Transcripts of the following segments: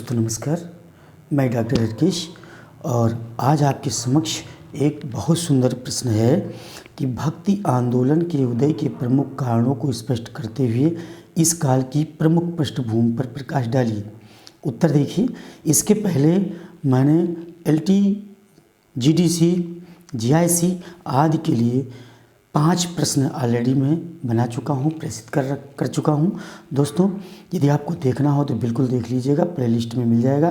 दोस्तों नमस्कार, मैं डॉक्टर हरकेश और आज आपके समक्ष एक बहुत सुंदर प्रश्न है कि भक्ति आंदोलन के उदय के प्रमुख कारणों को स्पष्ट करते हुए इस काल की प्रमुख पृष्ठभूमि पर प्रकाश डालिए। उत्तर देखिए, इसके पहले मैंने LT, GDC, GIC आदि के लिए 5 प्रश्न ऑलरेडी मैं बना चुका हूँ, प्रेषित कर चुका हूँ। दोस्तों यदि आपको देखना हो तो बिल्कुल देख लीजिएगा, प्लेलिस्ट में मिल जाएगा।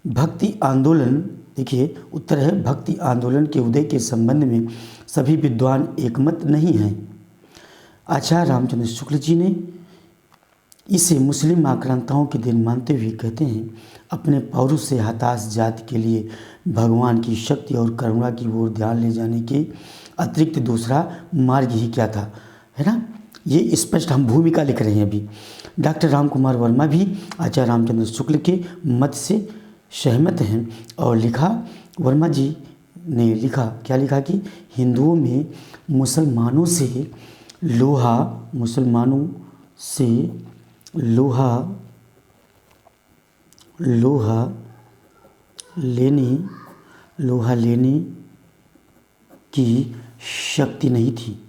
भक्ति आंदोलन, देखिए उत्तर है भक्ति आंदोलन के उदय के संबंध में सभी विद्वान एकमत नहीं हैं। आचार्य रामचंद्र शुक्ल जी ने इसे मुस्लिम आक्रांताओं के दिन मानते हुए कहते हैं, अपने पौरुष से हताश जाति के लिए भगवान की शक्ति और करुणा की ओर ध्यान ले जाने के अतिरिक्त दूसरा मार्ग ही क्या था, है ना। ये स्पष्ट हम भूमिका लिख रहे हैं अभी। डॉक्टर राम कुमार वर्मा भी आचार्य रामचंद्र शुक्ल के मत से सहमत हैं और लिखा, वर्मा जी ने लिखा, क्या लिखा कि हिंदुओं में मुसलमानों से लोहा लेने की शक्ति नहीं थी।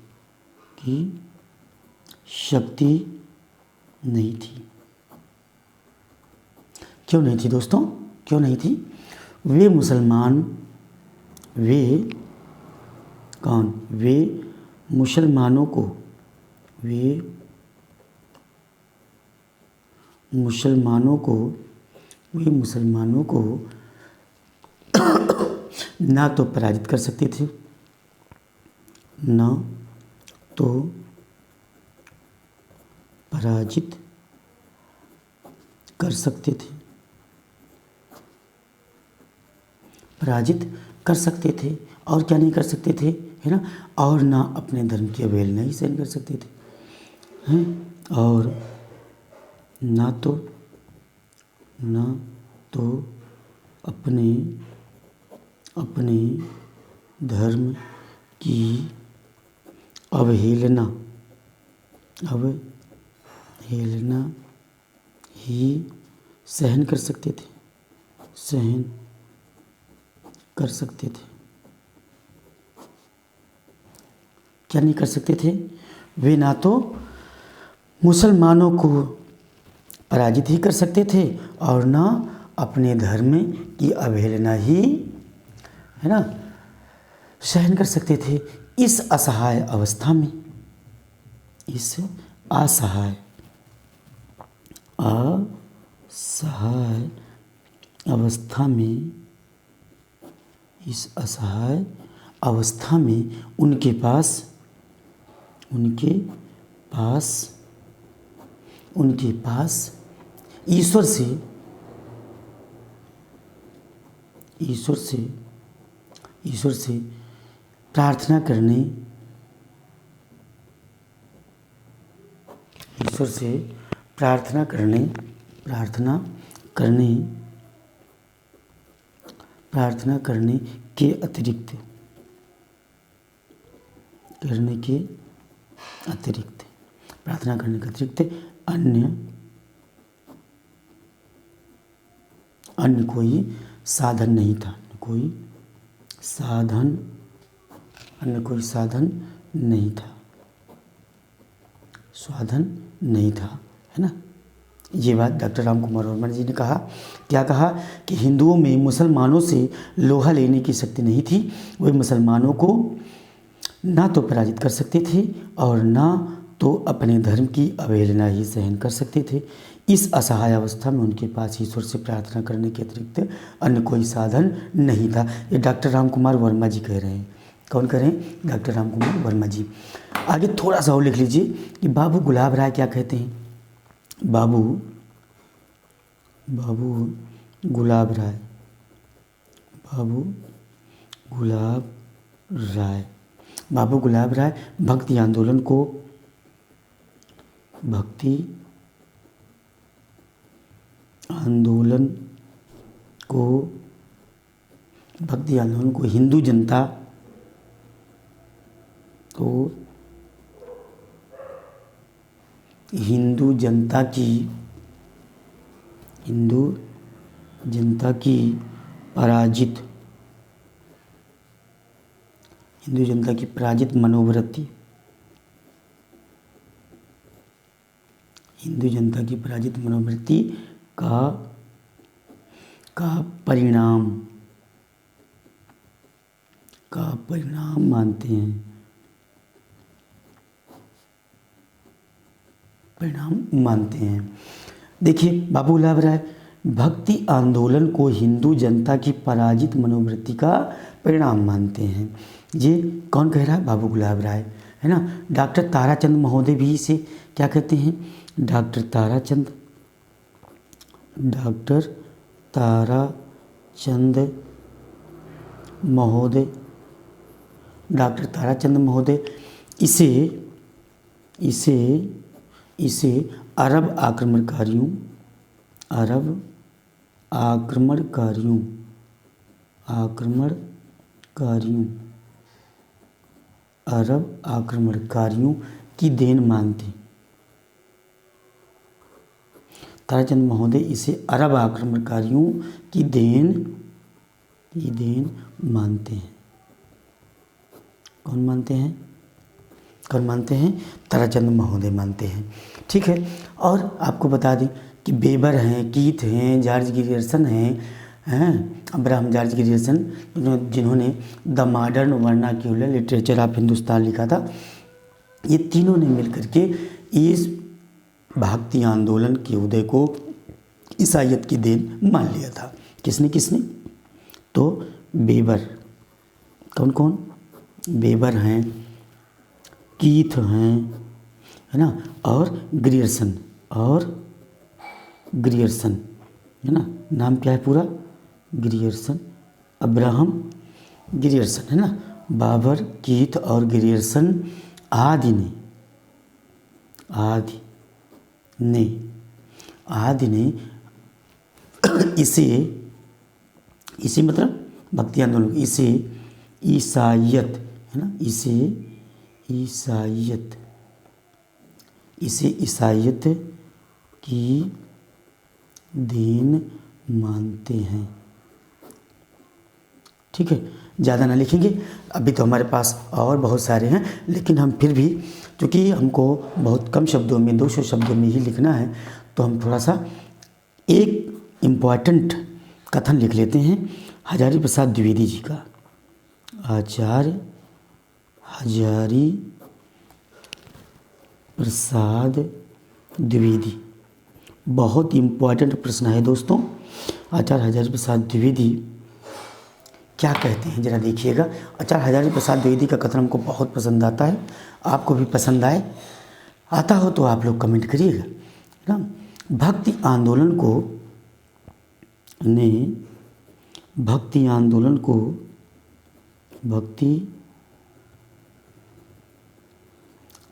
क्यों नहीं थी दोस्तों, क्यों नहीं थी? वे मुसलमानों को ना तो पराजित कर सकते थे, और क्या नहीं कर सकते थे, है ना, और ना अपने धर्म की अवहेलना ही सहन कर सकते थे, हैं, और ना तो अपने धर्म की अवहेलना ही सहन कर सकते थे। क्या नहीं कर सकते थे? वे ना तो मुसलमानों को पराजित ही कर सकते थे और ना अपने धर्म की अवहेलना ही, है ना, सहन कर सकते थे। इस असहाय अवस्था में उनके पास ईश्वर से प्रार्थना करने के अतिरिक्त अन्य कोई साधन नहीं था। है ना। ये बात डॉक्टर राम कुमार वर्मा जी ने कहा। क्या कहा कि हिंदुओं में मुसलमानों से लोहा लेने की शक्ति नहीं थी। वे मुसलमानों को ना तो पराजित कर सकते थे और ना तो अपने धर्म की अवहेलना ही सहन कर सकते थे। इस असहाय अवस्था में उनके पास ईश्वर से प्रार्थना करने के अतिरिक्त अन्य कोई साधन नहीं था। ये डॉक्टर राम कुमार वर्मा जी कह रहे हैं। कौन कह रहे हैं? डॉक्टर राम कुमार वर्मा जी। आगे थोड़ा सा और लिख लीजिए कि बाबू गुलाब राय क्या कहते हैं। बाबू गुलाब राय भक्ति आंदोलन को हिंदू जनता की जनता की पराजित हिंदू जनता की पराजित मनोवृत्ति, हिंदू जनता की पराजित मनोवृत्ति का परिणाम मानते हैं, देखिए बाबू गुलाब राय भक्ति आंदोलन को हिंदू जनता की पराजित मनोवृत्ति का परिणाम मानते हैं। ये कौन कह रहा है? बाबू गुलाब राय, है ना। डॉक्टर ताराचंद महोदय भी इसे क्या कहते हैं? डॉक्टर ताराचंद महोदय इसे अरब आक्रमणकारियों की देन मानते। ताराचंद महोदय इसे अरब आक्रमणकारियों की देन मानते हैं। कौन मानते हैं? ताराचंद महोदय मानते हैं। ठीक है। और आपको बता दें कि बेबर हैं, कीथ हैं, जॉर्ज ग्रियर्सन हैं, अब्राहम जॉर्ज ग्रियर्सन, जिन्होंने the modern vernacular literature of Hindustan लिखा था। ये तीनों ने मिलकर के इस भक्ति आंदोलन के उदय को ईसाइयत की देन मान लिया था। किसने? तो बेबर, कौन? बेबर हैं, कीथ हैं, है ना, और ग्रियर्सन, है ना। नाम क्या है पूरा? ग्रियर्सन, अब्राहम ग्रियर्सन, है ना। बाबर, कीथ और ग्रियर्सन आदि ने इसे मतलब भक्ति आंदोलन, इसे ईसाइयत, है ना, इसे ईसाइयत की देन मानते हैं। ठीक है, ज़्यादा ना लिखेंगे, अभी तो हमारे पास और बहुत सारे हैं, लेकिन हम फिर भी क्योंकि हमको बहुत कम शब्दों में 200 शब्दों में ही लिखना है, तो हम थोड़ा सा एक इम्पॉर्टेंट कथन लिख लेते हैं हजारी प्रसाद द्विवेदी जी का। आचार्य हजारी प्रसाद द्विवेदी, बहुत इम्पॉर्टेंट प्रश्न है दोस्तों। आचार्य हजारी प्रसाद द्विवेदी क्या कहते हैं जरा देखिएगा। आचार्य हजारी प्रसाद द्विवेदी का कथन हमको बहुत पसंद आता है, आपको भी पसंद आता हो तो आप लोग कमेंट करिएगा, है ना। भक्ति आंदोलन को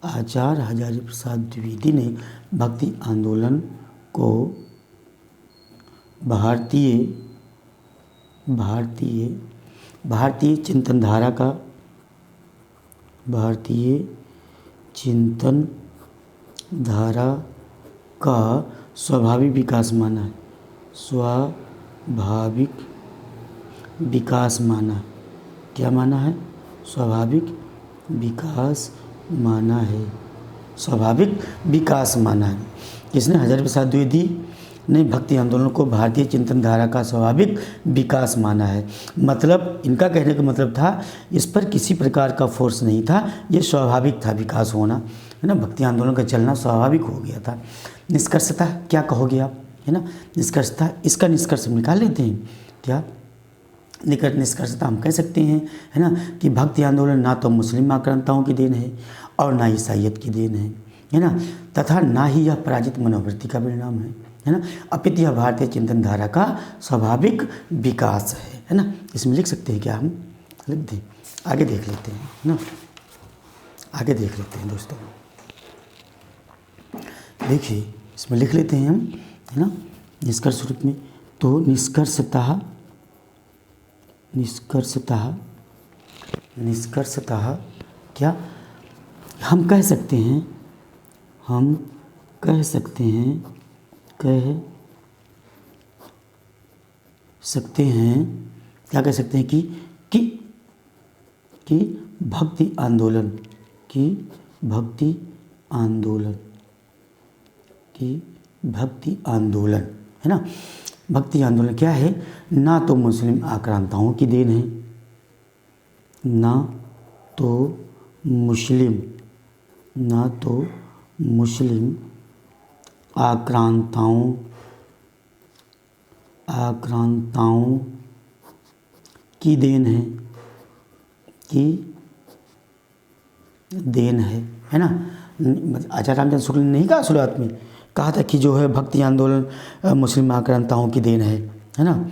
आचार्य हजारी प्रसाद द्विवेदी ने भक्ति आंदोलन को भारतीय चिंतनधारा का स्वाभाविक विकास माना। क्या माना है? स्वाभाविक विकास माना है। किसने? हजारी प्रसाद द्विवेदी ने भक्ति आंदोलन को भारतीय चिंतनधारा का स्वाभाविक विकास माना है। मतलब इनका कहने का मतलब था इस पर किसी प्रकार का फोर्स नहीं था, ये स्वाभाविक था विकास होना, है ना। भक्ति आंदोलन का चलना स्वाभाविक हो गया था। निष्कर्षतः क्या कहोगे आप, है ना। निष्कर्षतः इसका निष्कर्ष निकाल लेते हैं क्या? निष्कर्षतः हम कह सकते हैं, है ना, कि भक्ति आंदोलन ना तो मुस्लिम आक्रांताओं की देन है और ना ईसाइयत की देन है ना, तथा ना ही यह पराजित मनोवृत्ति का परिणाम है ना, अपितु यह भारतीय चिंतनधारा का स्वाभाविक विकास है ना। इसमें लिख सकते हैं क्या? हम लिख दें, आगे देख लेते हैं, है ना। आगे देख लेते हैं दोस्तों, देखिए इसमें लिख लेते हैं हम, है ना, निष्कर्ष रूप में। तो निष्कर्षतः क्या हम कह सकते हैं सकते हैं, क्या कह सकते हैं कि भक्ति आंदोलन, कि भक्ति आंदोलन, कि भक्ति आंदोलन, है ना। भक्ति आंदोलन क्या है? ना तो मुस्लिम आक्रांताओं की देन है, ना तो मुस्लिम आक्रांताओं की देन है, है ना। आचार्य रामचंद्र शुक्ल ने नहीं कहा शुरुआत में, कहा था कि जो है भक्ति आंदोलन मुस्लिम आक्रांताओं की देन है ना।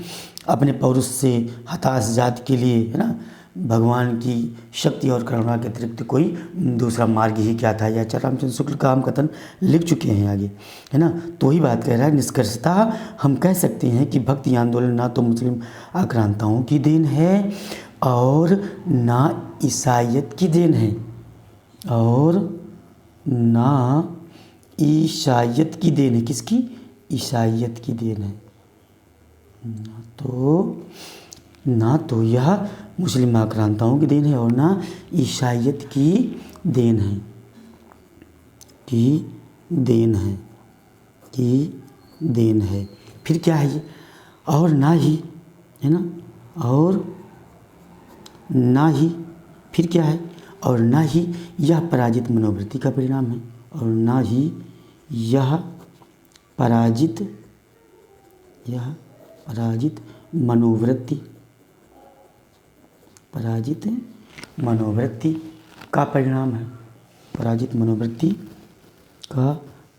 अपने पौरुष से हताश जाति के लिए, है ना, भगवान की शक्ति और करुणा के अतिरिक्त कोई दूसरा मार्ग ही क्या था, यह आचार्य रामचंद्र शुक्ल का हम कथन लिख चुके हैं आगे, है ना। तो ही बात कह रहा है, निष्कर्षतः हम कह सकते हैं कि भक्ति आंदोलन ना तो मुस्लिम आक्रांताओं की देन है और ना ईसाइयत की देन है, और ना ईसाइयत की देन है। किसकी? ईसाइयत की देन है। ना तो यह मुस्लिम आक्रांताओं की देन है और ना ईसाइयत की देन है, फिर क्या है ये? और ना ही, है ना, और ना ही, फिर क्या है? और ना ही यह पराजित मनोवृत्ति का परिणाम है, और ना ही यह पराजित मनोवृत्ति का परिणाम है, पराजित मनोवृत्ति का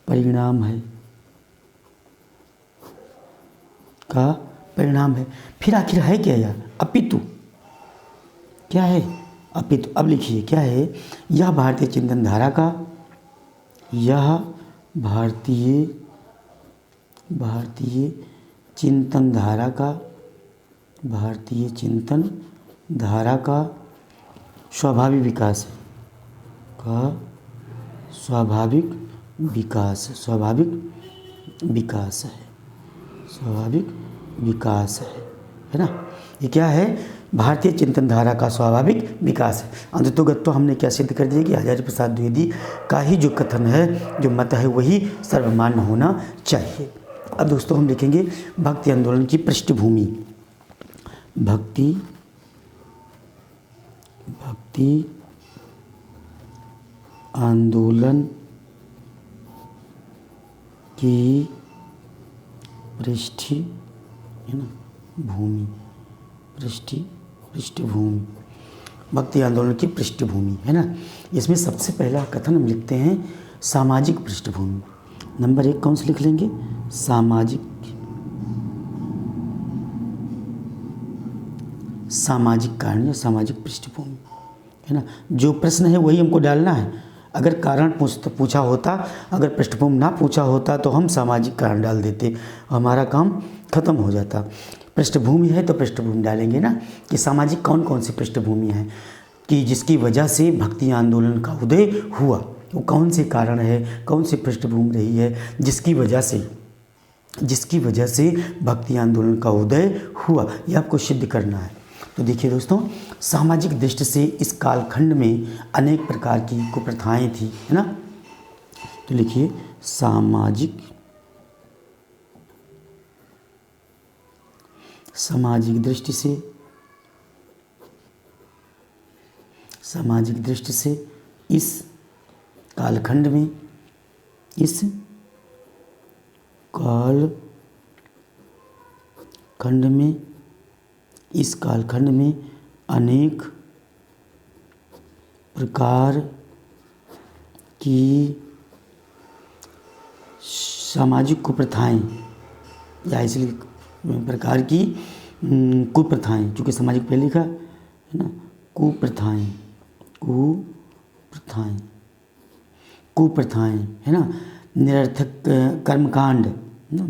परिणाम है। फिर आखिर है क्या यार? अपितु क्या है? अपितु अब लिखिए क्या है? यह भारतीय चिंतन धारा का, स्वाभाविक विकास है ना। ये क्या है? भारतीय चिंतन धारा का स्वाभाविक विकास है। अंततोगत तो हमने क्या सिद्ध कर दिया कि आचार्य प्रसाद द्विवेदी का ही जो कथन है, जो मत है, वही सर्वमान्य होना चाहिए। अब दोस्तों हम लिखेंगे भक्ति आंदोलन की पृष्ठभूमि। भक्ति आंदोलन की पृष्ठभूमि, भक्ति आंदोलन की पृष्ठभूमि, है ना। इसमें सबसे पहला कथन हम लिखते हैं सामाजिक पृष्ठभूमि। नंबर 1 कौन से लिख लेंगे? सामाजिक कारण या सामाजिक पृष्ठभूमि, है ना। जो प्रश्न है वही हमको डालना है। अगर कारण पूछा होता, अगर पृष्ठभूमि ना पूछा होता तो हम सामाजिक कारण डाल देते, हमारा काम खत्म हो जाता। पृष्ठभूमि है तो पृष्ठभूमि डालेंगे ना, कि सामाजिक कौन कौन सी पृष्ठभूमि है कि जिसकी वजह से भक्ति आंदोलन का उदय हुआ, वो कौन से कारण है, कौन सी पृष्ठभूमि रही है जिसकी वजह से भक्ति आंदोलन का उदय हुआ, ये आपको सिद्ध करना है। तो देखिए दोस्तों, सामाजिक दृष्टि से इस कालखंड में अनेक प्रकार की कुप्रथाएं थी, है ना। तो लिखिए सामाजिक दृष्टि से इस कालखंड में अनेक प्रकार की सामाजिक कुप्रथाएं, या इसलिए प्रकार की कुप्रथाएं, चूँकि सामाजिक पहले लिखा है ना, कुप्रथाएं, है ना। निरर्थक कर्मकांड, है ना,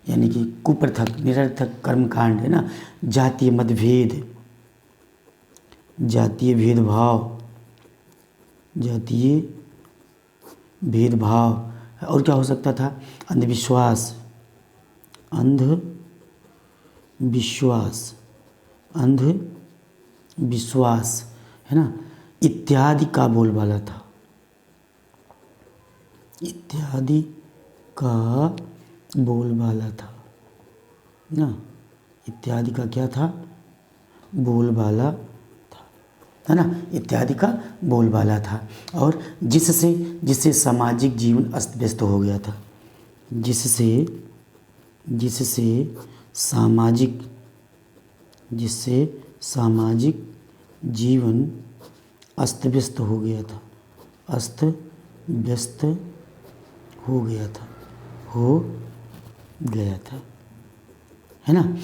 यानी कि कुप्रथक निरर्थक कर्मकांड, है ना। जातीय मतभेद, जातीय भेदभाव, और क्या हो सकता था? अंधविश्वास, अंधविश्वास, अंधविश्वास, है ना, इत्यादि का बोलबाला था, इत्यादि का बोलबाला था ना, इत्यादि का क्या था? बोलबाला था, है ना, इत्यादि का बोलबाला था। और जिससे सामाजिक जीवन अस्त व्यस्त हो गया था, जिससे सामाजिक जीवन अस्त व्यस्त हो गया था, अस्त व्यस्त हो गया था, है ना।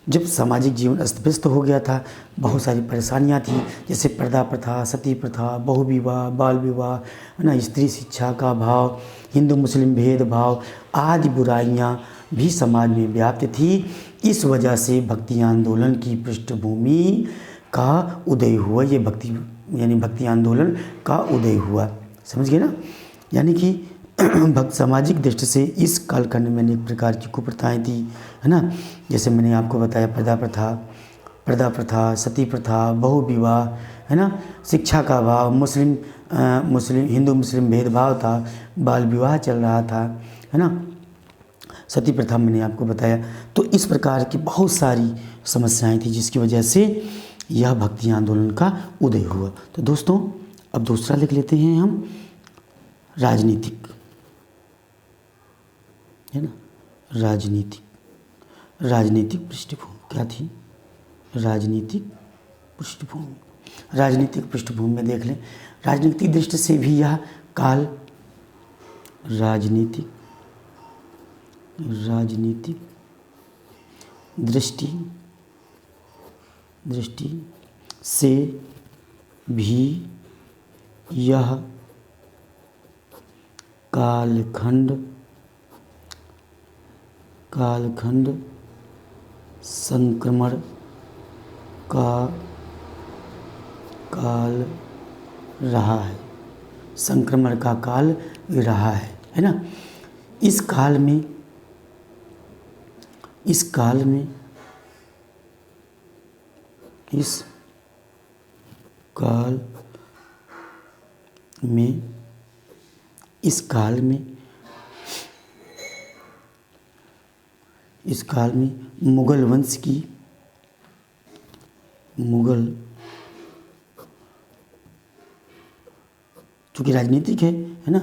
जब सामाजिक जीवन अस्त व्यस्त हो गया था, बहुत सारी परेशानियां थी, जैसे पर्दा प्रथा, सती प्रथा, बहुविवाह, बाल विवाह, है ना, स्त्री शिक्षा का अभाव, हिंदू मुस्लिम भेदभाव आदि बुराइयां भी समाज में व्याप्त थी। इस वजह से भक्ति आंदोलन की पृष्ठभूमि का उदय हुआ। ये भक्ति आंदोलन का उदय हुआ, समझ गए ना। यानी कि सामाजिक दृष्टि से इस कालखंड में अनेक प्रकार की कुप्रथाएं थी, है ना। जैसे मैंने आपको बताया पर्दा प्रथा, सती प्रथा, बहुविवाह, है ना, शिक्षा का अभाव, हिंदू मुस्लिम भेदभाव था, बाल विवाह चल रहा था, है ना, सती प्रथा मैंने आपको बताया। तो इस प्रकार की बहुत सारी समस्याएं थी जिसकी वजह से यह भक्ति आंदोलन का उदय हुआ। तो दोस्तों अब दूसरा लिख लेते हैं हम, राजनीतिक, है ना, राजनीतिक पृष्ठभूमि क्या थी? राजनीतिक पृष्ठभूमि में देख लें, राजनीतिक दृष्टि से भी यह काल राजनीतिक दृष्टि से भी यह कालखंड संक्रमण का काल रहा है, संक्रमण का काल रहा है ना। इस काल में मुगल वंश की चूँकि राजनीतिक है ना,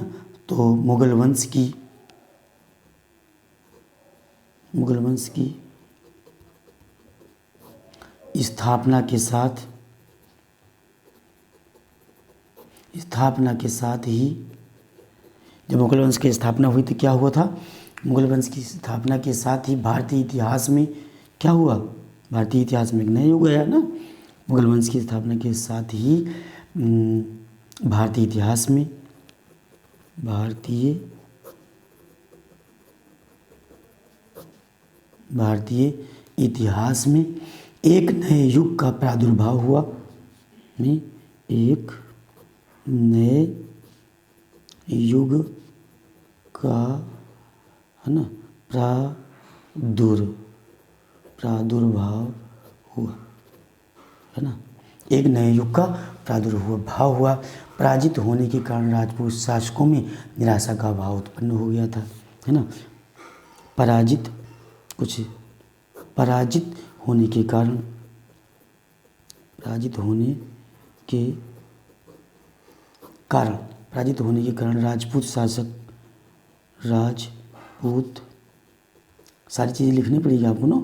तो मुगल वंश की स्थापना के साथ ही जब मुगल वंश की स्थापना हुई तो क्या हुआ था? मुगल वंश की स्थापना के साथ ही भारतीय इतिहास में क्या हुआ? भारतीय इतिहास में एक नया युग आया ना। मुगल वंश की स्थापना के साथ ही भारतीय इतिहास में एक नए युग का प्रादुर्भाव हुआ, एक नए युग का, है ना, प्रादुर्भाव हुआ, है ना, एक नए युग का प्रादुर्भाव हुआ। पराजित होने के कारण राजपूत शासकों में निराशा का भाव उत्पन्न हो गया था, है ना। पराजित होने के कारण राजपूत सारी चीज़ें लिखनी पड़ेगी आपको ना।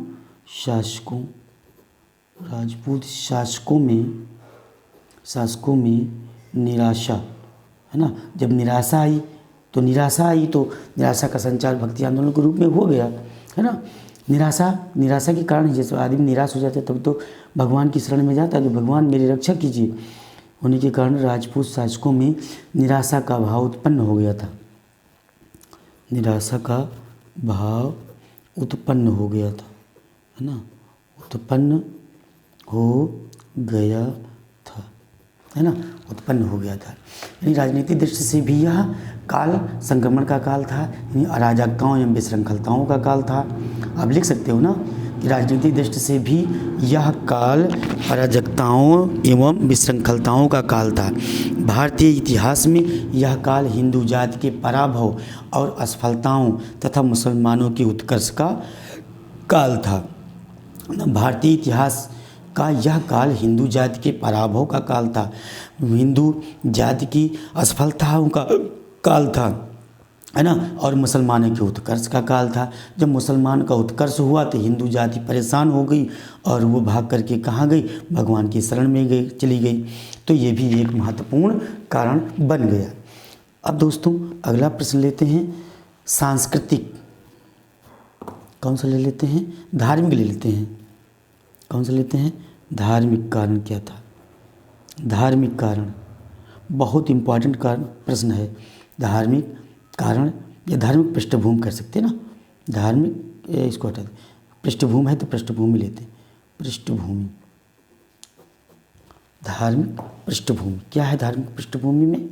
राजपूत शासकों में निराशा, है ना। जब निराशा आई तो निराशा का संचार भक्ति आंदोलन के रूप में हो गया, है ना। निराशा के कारण जैसे आदमी निराश हो जाता है तब तो भगवान की शरण में जाता है कि भगवान मेरी रक्षा कीजिए। होने के कारण राजपूत शासकों में निराशा का भाव उत्पन्न हो गया था, है ना, उत्पन्न हो गया था। है ना, उत्पन्न हो गया था। यानी राजनीतिक दृष्टि से भी यह काल संक्रमण का काल था, यानी अराजकताओं एवं विशृंखलताओं का काल था। आप लिख सकते हो ना कि राजनीतिक दृष्टि से भी यह काल अराजकताओं एवं विशृंखलताओं का काल था। भारतीय इतिहास में यह काल हिंदू जाति के पराभव और असफलताओं तथा मुसलमानों के उत्कर्ष का काल था। भारतीय इतिहास का यह काल हिंदू जाति के पराभव का काल था, हिंदू जाति की असफलताओं का काल था, है ना, और मुसलमानों के उत्कर्ष का काल था। जब मुसलमान का उत्कर्ष हुआ तो हिंदू जाति परेशान हो गई और वो भाग करके कहाँ गई, भगवान की शरण में चली गई। तो ये भी एक महत्वपूर्ण कारण बन गया। अब दोस्तों अगला प्रश्न लेते हैं सांस्कृतिक। कौन सा ले लेते हैं, धार्मिक ले लेते हैं। कौन सा लेते हैं, धार्मिक कारण क्या था। धार्मिक कारण बहुत इम्पॉर्टेंट कारण प्रश्न है। धार्मिक कारण या धार्मिक पृष्ठभूमि कर सकते हैं ना, धार्मिक इसको हटा दें, पृष्ठभूमि है तो पृष्ठभूमि लेते हैं। पृष्ठभूमि, धार्मिक पृष्ठभूमि क्या है। धार्मिक पृष्ठभूमि में,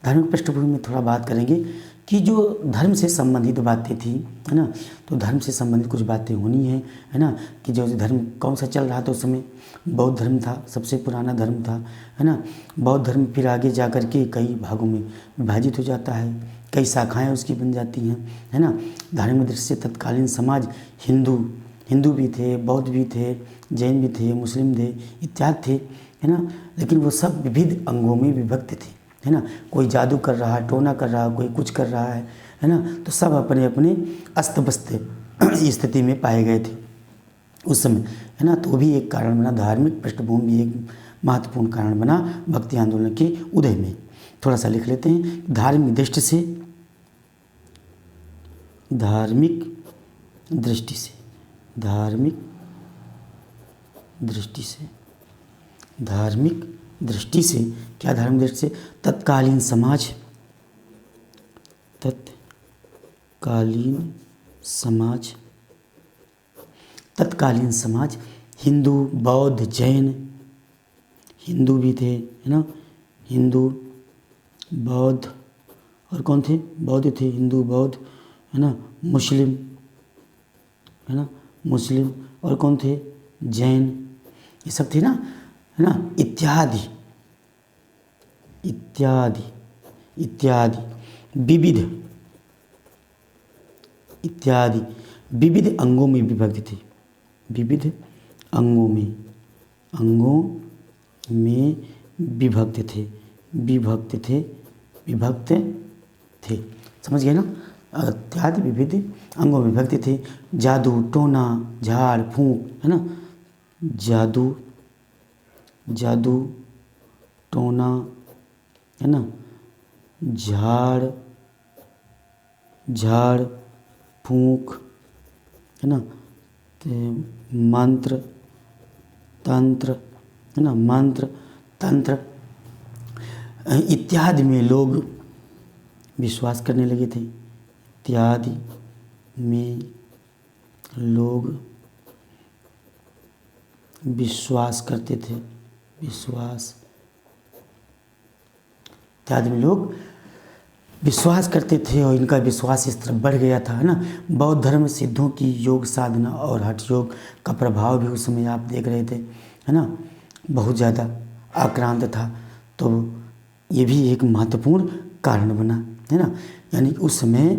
धार्मिक पृष्ठभूमि में थोड़ा बात करेंगे कि जो धर्म से संबंधित बातें थी, है ना, तो धर्म से संबंधित कुछ बातें होनी है ना, कि जो धर्म कौन सा चल रहा था उस समय, बौद्ध धर्म था, सबसे पुराना धर्म था, है ना। बौद्ध धर्म फिर आगे जा कर के कई भागों में विभाजित हो जाता है, कई शाखाएं उसकी बन जाती हैं, है ना। धार्मिक दृष्टि से तत्कालीन समाज हिंदू भी थे, बौद्ध भी थे, जैन भी थे, मुस्लिम थे, इत्यादि थे, है ना। लेकिन वो सब विविध अंगों में विभक्त थे, है ना। कोई जादू कर रहा है, टोना कर रहा है, कोई कुछ कर रहा है ना। तो सब अपने अपने अस्त व्यस्त स्थिति में पाए गए थे उस समय, है ना। तो भी एक कारण बना, धार्मिक पृष्ठभूमि भी एक महत्वपूर्ण कारण बना भक्ति आंदोलन के उदय में। थोड़ा सा लिख लेते हैं। धार्मिक दृष्टि से, धार्मिक दृष्टि से, धार्मिक दृष्टि से, धार्मिक दृष्टि से क्या, धार्मिक दृष्टि से तत्कालीन समाज, तत्कालीन समाज, तत्कालीन समाज हिंदू, बौद्ध, जैन, हिंदू भी थे, है ना, हिंदू, बौद्ध, और कौन थे, बौद्ध थे, हिंदू, बौद्ध, है ना, मुस्लिम, है ना, मुस्लिम, और कौन थे, जैन, ये सब थे ना, है ना, इत्यादि इत्यादि इत्यादि विविध इत्यादि विविध अंगों में विभक्त थे, विविध अंगों में विभक्त थे, विभक्त थे, विभक्त थे, समझ गए ना। इत्यादि विविध अंगों में विभक्त थे। जादू, टोना, झाड़ फूंक, है ना, जादू, टोना, है ना, झाड़ फूंक, है ना, मंत्र तंत्र, है ना, मंत्र तंत्र इत्यादि में लोग विश्वास करने लगे थे। इत्यादि में लोग विश्वास करते थे, विश्वास, इत्यादि में लोग विश्वास करते थे और इनका विश्वास इस तरफ बढ़ गया था, है ना। बौद्ध धर्म सिद्धों की योग साधना और हठ योग का प्रभाव भी उस समय आप देख रहे थे, है ना, बहुत ज़्यादा आक्रांत था। तो ये भी एक महत्वपूर्ण कारण बना, है ना। यानी उस समय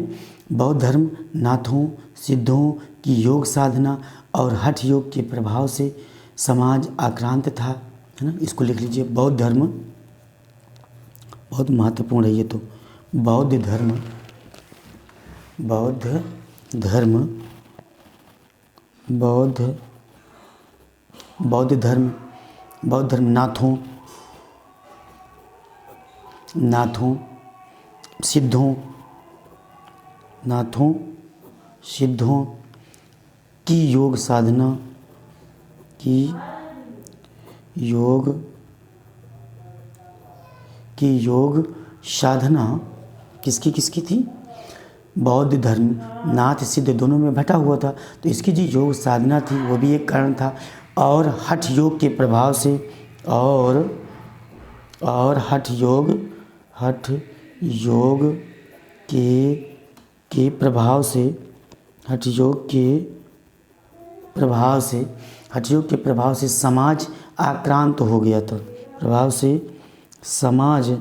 बौद्ध धर्म नाथों सिद्धों की योग साधना और हठ योग के प्रभाव से समाज आक्रांत था, है ना। इसको लिख लीजिए, बौद्ध धर्म बहुत महत्वपूर्ण है ये तो। बौद्ध धर्म नाथों सिद्धों की योग साधना किसकी थी, बौद्ध धर्म नाथ सिद्ध दोनों में बटा हुआ था, तो इसकी जो योग साधना थी वो भी एक कारण था। और हठ योग के प्रभाव से, और और हठ योग के प्रभाव से हठ योग के प्रभाव से समाज आक्रांत हो गया था। समाज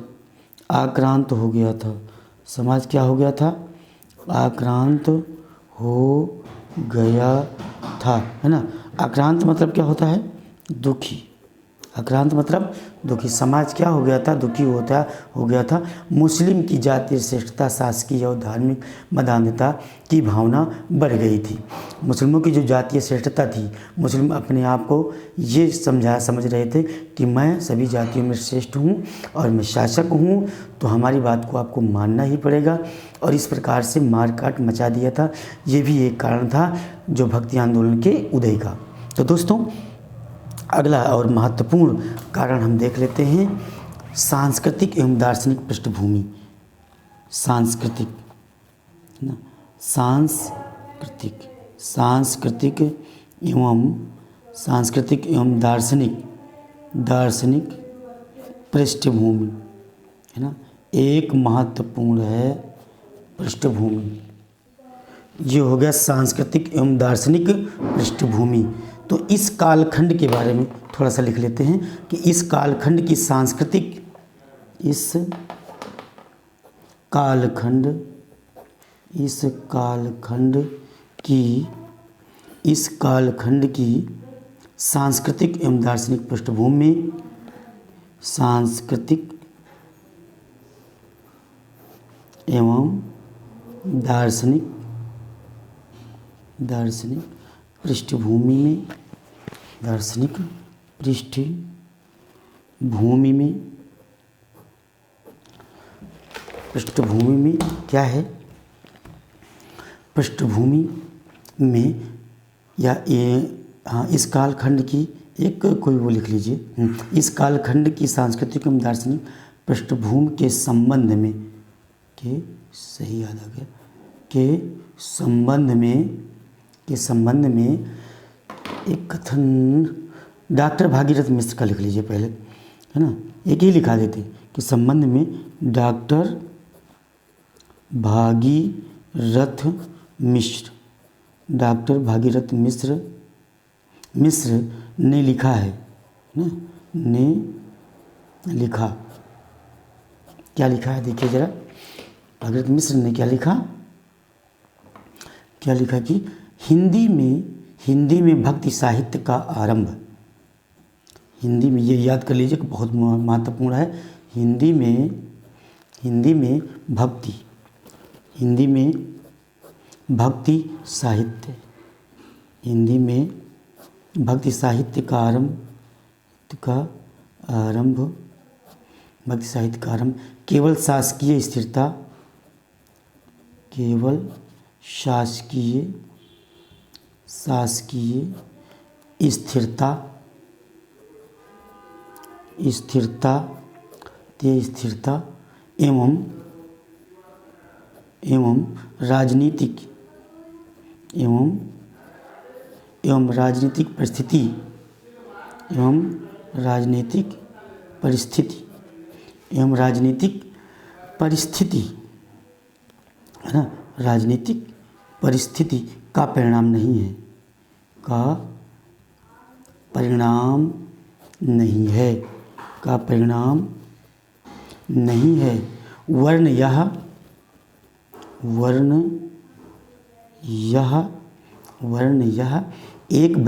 आक्रांत हो गया था। समाज क्या हो गया था? आक्रांत हो गया था, है ना। आक्रांत मतलब क्या होता है? दुखी। आक्रांत मतलब दुखी। समाज क्या हो गया था? दुखी हो गया था। मुस्लिम की जातीय श्रेष्ठता, शासकीय और धार्मिक मदान्यता की भावना बढ़ गई थी। मुस्लिमों की जो जातीय श्रेष्ठता थी, मुस्लिम अपने आप को ये समझ रहे थे कि मैं सभी जातियों में श्रेष्ठ हूँ और मैं शासक हूँ, तो हमारी बात को आपको मानना ही पड़ेगा। और इस प्रकार से मारकाट मचा दिया था। ये भी एक कारण था जो भक्ति आंदोलन के उदय का। तो दोस्तों, अगला और महत्वपूर्ण कारण हम देख लेते हैं, सांस्कृतिक एवं दार्शनिक पृष्ठभूमि। सांस्कृतिक एवं दार्शनिक पृष्ठभूमि, है ना। एक महत्वपूर्ण है पृष्ठभूमि। ये हो गया सांस्कृतिक एवं दार्शनिक पृष्ठभूमि। तो इस कालखंड के बारे में थोड़ा सा लिख लेते हैं कि इस कालखंड की सांस्कृतिक एवं दार्शनिक पृष्ठभूमि में सांस्कृतिक एवं दार्शनिक पृष्ठभूमि में क्या है? पृष्ठभूमि में या इस कालखंड की एक कोई वो लिख लीजिए। इस कालखंड की सांस्कृतिक एवं दार्शनिक पृष्ठभूमि के संबंध में के संबंध में एक कथन डॉक्टर भागीरथ मिश्र का लिख लीजिए पहले, है ना। एक ही लिखा देते कि संबंध में डॉक्टर भागीरथ मिश्र ने लिखा है ना। क्या लिखा है देखिए जरा। भागीरथ मिश्र ने क्या लिखा कि हिंदी में भक्ति साहित्य का आरंभ। हिंदी में, ये याद कर लीजिए कि बहुत महत्वपूर्ण है। हिंदी में भक्ति साहित्य का आरंभ केवल शासकीय स्थिरता एवं राजनीतिक परिस्थिति, है ना, राजनीतिक परिस्थिति का परिणाम नहीं है। वर्ण यह एक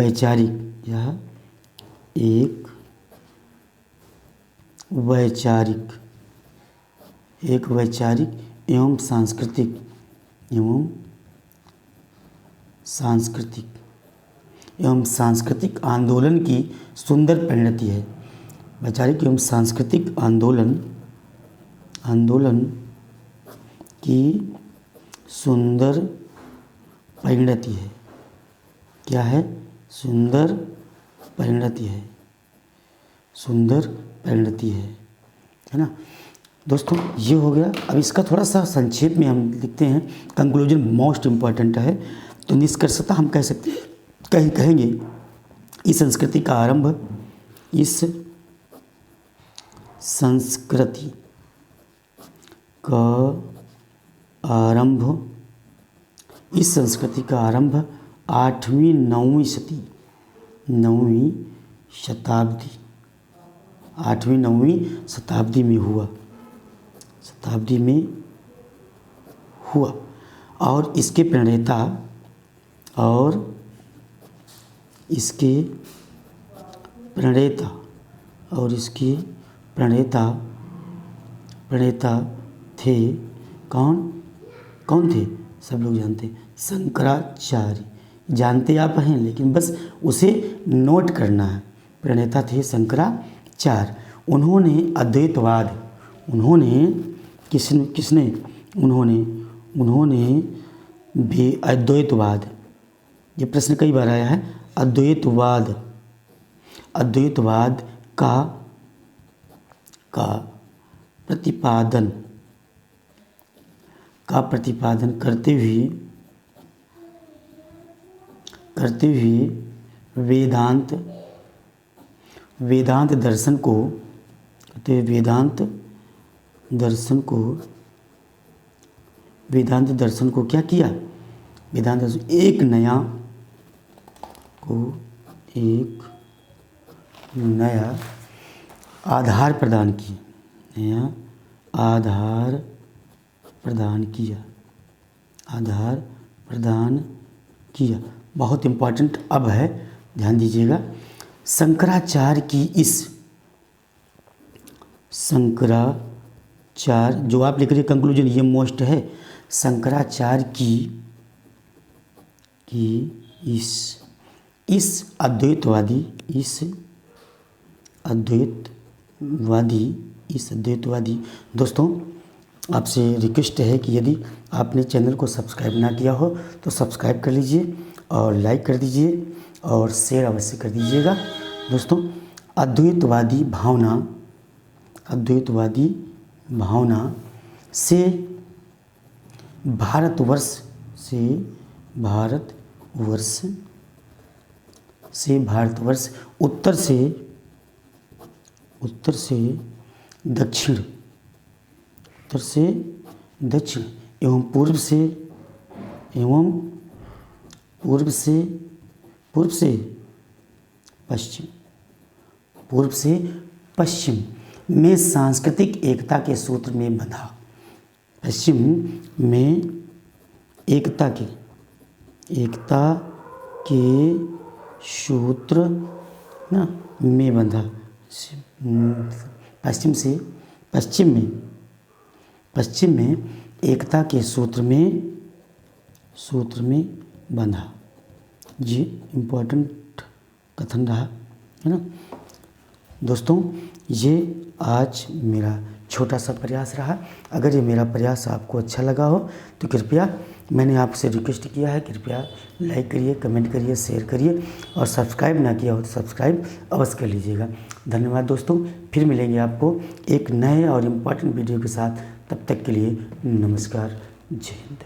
वैचारिक एवं सांस्कृतिक आंदोलन की सुंदर परिणति है। वैचारिक एवं सांस्कृतिक आंदोलन की सुंदर परिणति है। क्या है? सुंदर परिणति है ना दोस्तों। ये हो गया। अब इसका थोड़ा सा संक्षेप में हम लिखते हैं। कंक्लूजन मोस्ट इम्पॉर्टेंट है। तो निष्कर्षतः हम कह सकते हैं, कहेंगे इस संस्कृति का आरंभ, इस संस्कृति का आरंभ, इस संस्कृति का आरंभ 8वीं 9वीं शताब्दी 8वीं 9वीं शताब्दी में हुआ, और इसके प्रणेता थे कौन थे? सब लोग जानते हैं, शंकराचार्य। जानते आप हैं, लेकिन बस उसे नोट करना है। प्रणेता थे शंकराचार्य। उन्होंने अद्वैतवाद, अद्वैतवाद, ये प्रश्न कई बार आया है। अद्वैतवाद का प्रतिपादन करते हुए वेदांत दर्शन को क्या किया? वेदांत दर्शन एक नया आधार प्रदान किया। बहुत इम्पोर्टेंट अब है, ध्यान दीजिएगा। शंकराचार्य की जो आप लिख रहे कंक्लूजन, ये मोस्ट है। शंकराचार्य की इस अद्वैतवादी दोस्तों, आपसे रिक्वेस्ट है कि यदि आपने चैनल को सब्सक्राइब ना किया हो तो सब्सक्राइब कर लीजिए और लाइक कर दीजिए और शेयर अवश्य कर दीजिएगा। दोस्तों, अद्वैतवादी भावना से भारतवर्ष उत्तर से दक्षिण एवं पूर्व से पश्चिम में सांस्कृतिक एकता के सूत्र में बंधा। पश्चिम में एकता के सूत्र में बंधा। पश्चिम में एकता के सूत्र में बंधा। ये इम्पोर्टेंट कथन रहा है ना दोस्तों। ये आज मेरा छोटा सा प्रयास रहा। अगर ये मेरा प्रयास आपको अच्छा लगा हो तो कृपया, मैंने आपसे रिक्वेस्ट किया है, कृपया लाइक करिए, कमेंट करिए, शेयर करिए और सब्सक्राइब ना किया हो तो सब्सक्राइब अवश्य कर लीजिएगा। धन्यवाद दोस्तों। फिर मिलेंगे आपको एक नए और इम्पोर्टेंट वीडियो के साथ। तब तक के लिए नमस्कार, जय हिंद।